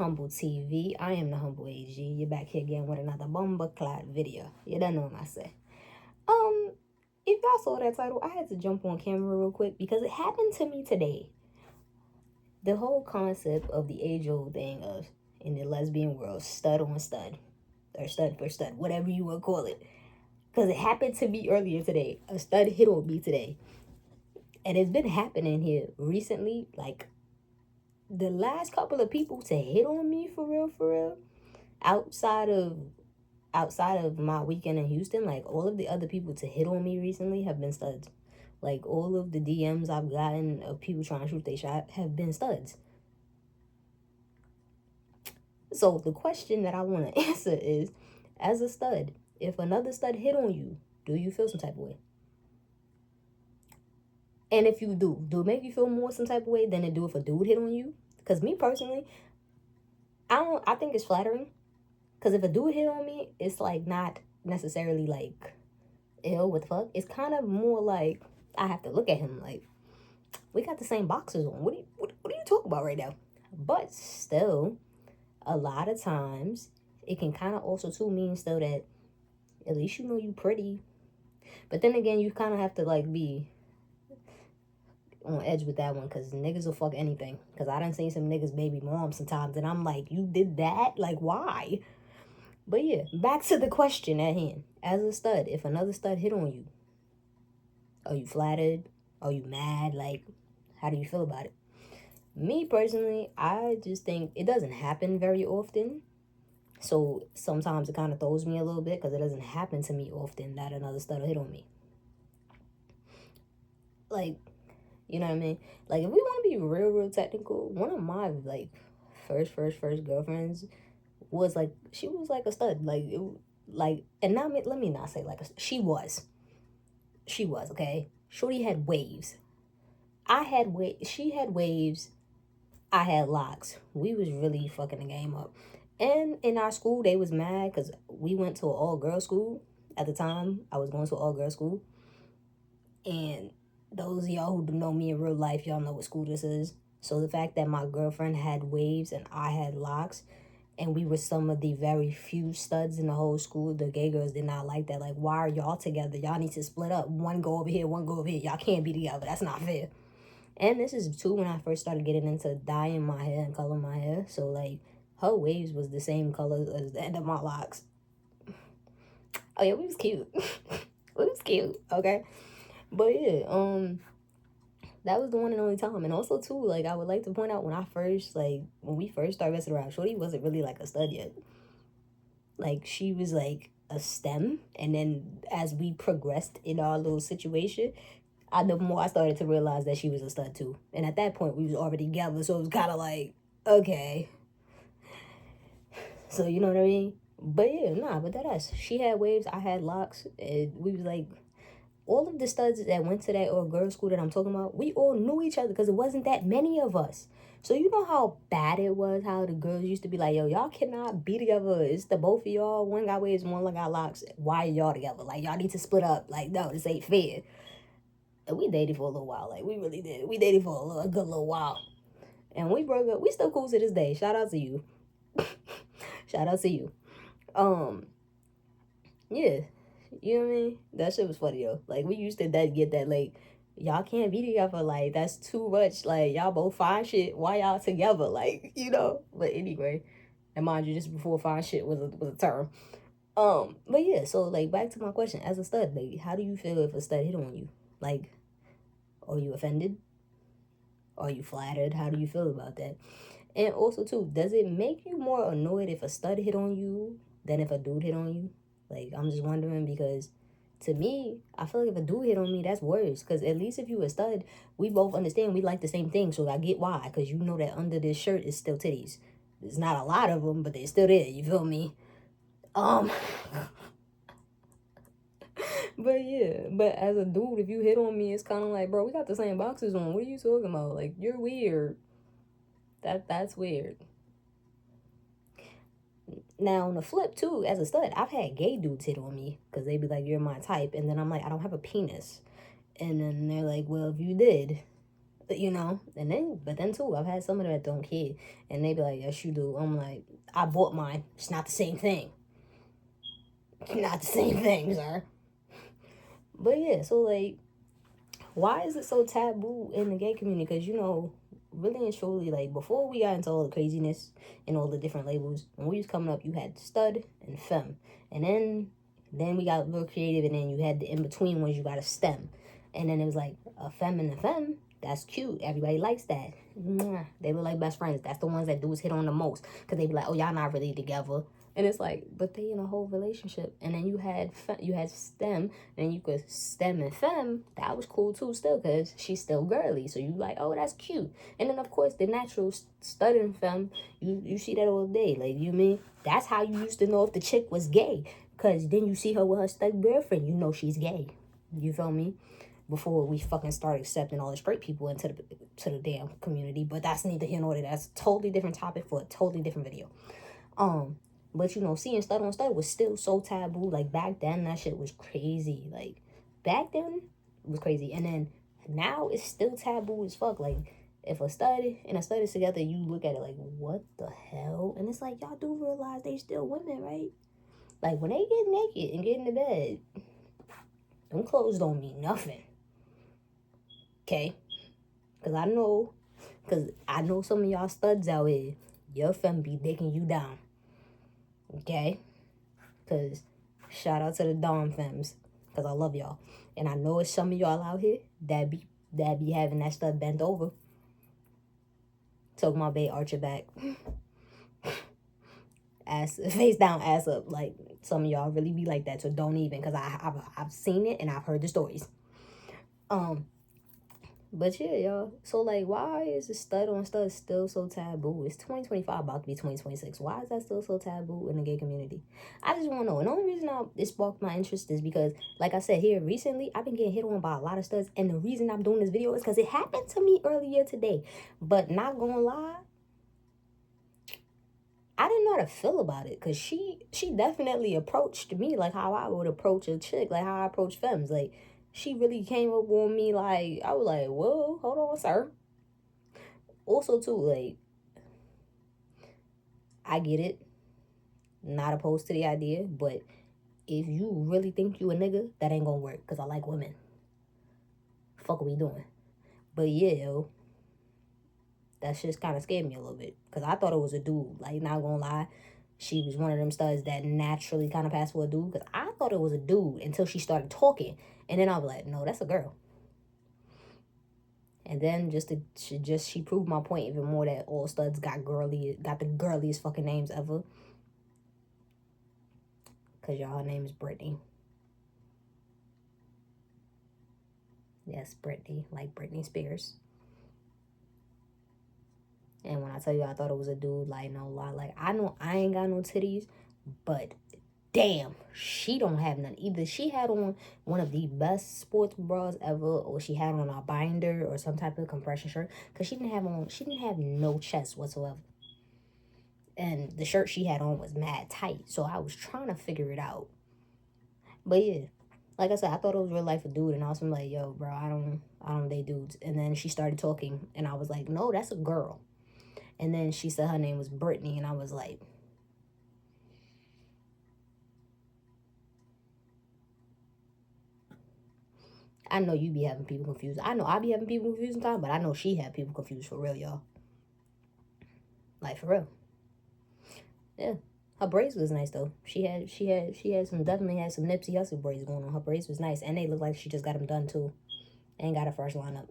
Humble TV. I am the Humble AG. You're back here again with another bomba clad video. You don't know what I say. If y'all saw that title, I had to jump on camera real quick because it happened to me today. The whole concept of the age-old thing of, in the lesbian world, stud on stud. Or stud for stud, whatever you want to call it. Because it happened to me earlier today. A stud hit on me today. And it's been happening here recently, like the last couple of people to hit on me for real, outside of my weekend in Houston, like all of the other people to hit on me recently have been studs. Like all of the DMs I've gotten of people trying to shoot their shot have been studs. So the question that I want to answer is, as a stud, if another stud hit on you, do you feel some type of way? And if you do it make you feel more some type of way than it do if a dude hit on you? Because me personally, I think it's flattering. Because if a dude hit on me, it's like not necessarily like, ew, what the fuck? It's kind of more like I have to look at him like, we got the same boxers on. What are you talking about right now? But still, a lot of times, it can kind of also too mean still that at least you know you pretty. But then again, you kind of have to like be on edge with that one, because niggas will fuck anything. Because I done seen some niggas baby mom sometimes, and I'm like, you did that? Like, why? But yeah, back to the question at hand. As a stud, if another stud hit on you, are you flattered? Are you mad? Like, how do you feel about it? Me personally, I just think it doesn't happen very often. So sometimes it kind of throws me a little bit because it doesn't happen to me often that another stud will hit on me. Like, you know what I mean? Like, if we want to be real technical, one of my, like, first girlfriends was, like, she was, like, a stud. Like, and now, let me not say, like, she was, okay? Shorty had waves. She had waves. I had locks. We was really fucking the game up. And in our school, they was mad because we went to an all-girl school. At the time, I was going to an all-girl school. And those of y'all who know me in real life, y'all know what school this is. So the fact that my girlfriend had waves and I had locks, and we were some of the very few studs in the whole school, the gay girls did not like that. Like, why are y'all together? Y'all need to split up. One go over here, one go over here. Y'all can't be together. That's not fair. And this is too when I first started getting into dyeing my hair and coloring my hair. So, like, her waves was the same color as the end of my locks. Oh, yeah, we was cute. We was cute, okay? But, yeah, that was the one and only time. And also, too, like, I would like to point out when we first started messing around, Shorty wasn't really, like, a stud yet. Like, she was, like, a STEM. And then as we progressed in our little situation, the more I started to realize that she was a stud too. And at that point, we was already together, so it was kind of like, okay. So, you know what I mean? But yeah, but that us. She had waves, I had locks, and we was like, all of the studs that went to that girls' school that I'm talking about, we all knew each other because it wasn't that many of us. So you know how bad it was, how the girls used to be like, yo, y'all cannot be together. It's the both of y'all. One got waves, one got locks. Why are y'all together? Like, y'all need to split up. Like, no, this ain't fair. And we dated for a little while. Like, we really did. We dated for a good little while. And we broke up. We still cool to this day. Shout out to you. Shout out to you. Yeah. You know what I mean? That shit was funny, yo. Like, we used to get that, like, y'all can't be together. Like, that's too much. Like, y'all both fine shit. Why y'all together? Like, you know? But anyway. And mind you, just before fine shit was a term. But yeah, so, like, back to my question. As a stud, like, how do you feel if a stud hit on you? Like, are you offended? Are you flattered? How do you feel about that? And also, too, does it make you more annoyed if a stud hit on you than if a dude hit on you? Like, I'm just wondering, because to me, I feel like if a dude hit on me, that's worse. Because at least if you a stud, we both understand we like the same thing. So I get why. Because you know that under this shirt is still titties. There's not a lot of them, but they're still there. You feel me? But yeah, but as a dude, if you hit on me, it's kind of like, bro, we got the same boxes on. What are you talking about? Like, you're weird. That's weird. Now, on the flip, too, as a stud, I've had gay dudes hit on me because they be like, you're my type. And then I'm like, I don't have a penis. And then they're like, well, if you did, you know. And then, but then too, I've had some of that don't care, and they be like, yes, you do. I'm like, I bought mine. It's not the same thing. Not the same thing, sir. But yeah, so like, why is it so taboo in the gay community? Because you know, really and truly, like before we got into all the craziness and all the different labels, when we was coming up, you had stud and femme, and then we got a little creative, and then you had the in between ones. You got a stem, and then it was like a femme and a femme. That's cute. Everybody likes that. Mwah. They look like best friends. That's the ones that dudes hit on the most, because they be like, oh, y'all not really together. And it's like, but they in a whole relationship. And then you had stem, and you could stem and femme. That was cool too, still, because she's still girly. So you like, oh, that's cute. And then of course the natural stud and femme, you see that all day. Like, you mean that's how you used to know if the chick was gay, because then you see her with her stud girlfriend, you know she's gay. You feel me? Before we fucking start accepting all the straight people into the damn community. But that's neither here nor there. That's a totally different topic for a totally different video. But you know, seeing stud on stud was still so taboo. Like back then, that shit was crazy. Like back then, it was crazy. And then now it's still taboo as fuck. Like if a stud and a stud is together, you look at it like, what the hell? And it's like, y'all do realize they still women, right? Like when they get naked and get in the bed, them clothes don't mean nothing. Okay? Cause I know some of y'all studs out here, your femme be digging you down. Okay? Because shout out to the Dom femmes, because I love y'all. And I know it's some of y'all out here that be having that stuff bent over. Talking my bae, arch your back. Ass, face down, ass up. Like, some of y'all really be like that, so don't even, because I've seen it and I've heard the stories. But yeah, y'all. So like, why is the stud on stud still so taboo? It's 2025, about to be 2026. Why is that still so taboo in the gay community? I just want to know. And the only reason it sparked my interest is because, like I said here recently, I've been getting hit on by a lot of studs. And the reason I'm doing this video is because it happened to me earlier today. But not gonna lie, I didn't know how to feel about it, because she definitely approached me like how I would approach a chick, like how I approach femmes. Like, she really came up on me like, I was like, whoa, hold on, sir. Also, too, like, I get it. Not opposed to the idea, but if you really think you a nigga, that ain't gonna work, because I like women. Fuck are we doing? But yeah, yo, that shit's kind of scared me a little bit, because I thought it was a dude. Like, not gonna lie, she was one of them studs that naturally kind of passed for a dude, because I thought it was a dude until she started talking. And then I was like, no, that's a girl. And then she proved my point even more, that all studs got the girliest fucking names ever. Because y'all, her name is Brittany. Yes, Brittany, like Britney Spears. And when I tell you I thought it was a dude, like, no lie, like, I know I ain't got no titties, but damn, she don't have none. Either she had on one of the best sports bras ever, or she had on a binder or some type of compression shirt, because she didn't have no chest whatsoever. And the shirt she had on was mad tight, so I was trying to figure it out. But yeah, like I said, I thought it was real life a dude, and I was like, yo, bro, I don't date dudes. And then she started talking, and I was like, no, that's a girl. And then she said her name was Brittany, and I was like, I know you be having people confused. I know I be having people confused sometimes, but I know she had people confused for real, y'all. Like, for real. Yeah. Her braids was nice though. She definitely had some Nipsey Hussle braids going on. Her braids was nice, and they look like she just got them done too. And got a fresh lineup.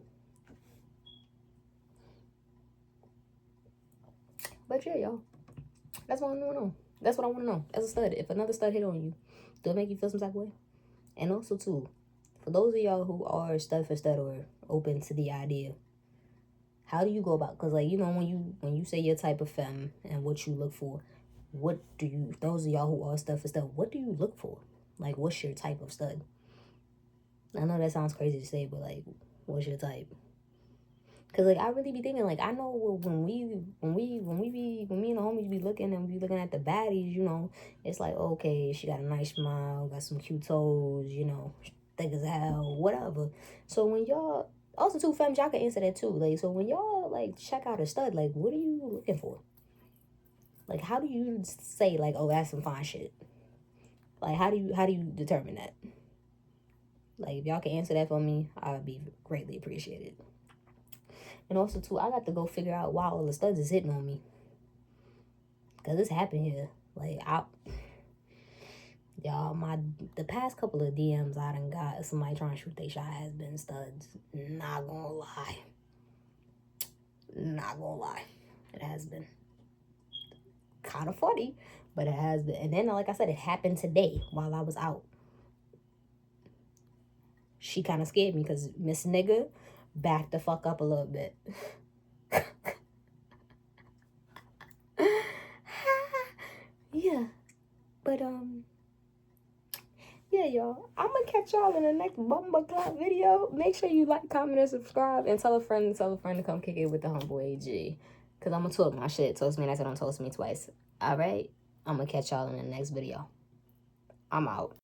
But yeah, y'all. That's what I want to know. That's what I want to know. As a stud, if another stud hit on you, do it make you feel some type of way? And also too, for those of y'all who are stud for stud or open to the idea, how do you go about? Because like, you know, when you say your type of femme and what you look for, what do you? Those of y'all who are stud for stud, what do you look for? Like, what's your type of stud? I know that sounds crazy to say, but like, what's your type? Cause like I really be thinking, like, I know when me and the homies be looking at the baddies, you know, it's like, okay, she got a nice smile, got some cute toes, you know, thick as hell, whatever. So when y'all Also, too, fam, y'all can answer that too. Like, so when y'all like check out a stud, like, what are you looking for? Like, how do you say like, oh, that's some fine shit? Like, how do you determine that? Like, if y'all can answer that for me, I would be greatly appreciated. And also, too, I got to go figure out why all the studs is hitting on me. Because it's happened here. Like, y'all, the past couple of DMs I done got somebody trying to shoot they shot has been studs. Not gonna lie. Not gonna lie. It has been kind of funny, but it has been. And then, like I said, it happened today while I was out. She kind of scared me because Miss Nigga backed the fuck up a little bit. Yeah. But, yeah, y'all. I'm gonna catch y'all in the next Bumba Clock video. Make sure you like, comment, and subscribe. And tell a friend to come kick it with the homeboy AG. Because I'm gonna talk my shit. Toast me, and I said don't toast me twice. Alright? I'm gonna catch y'all in the next video. I'm out.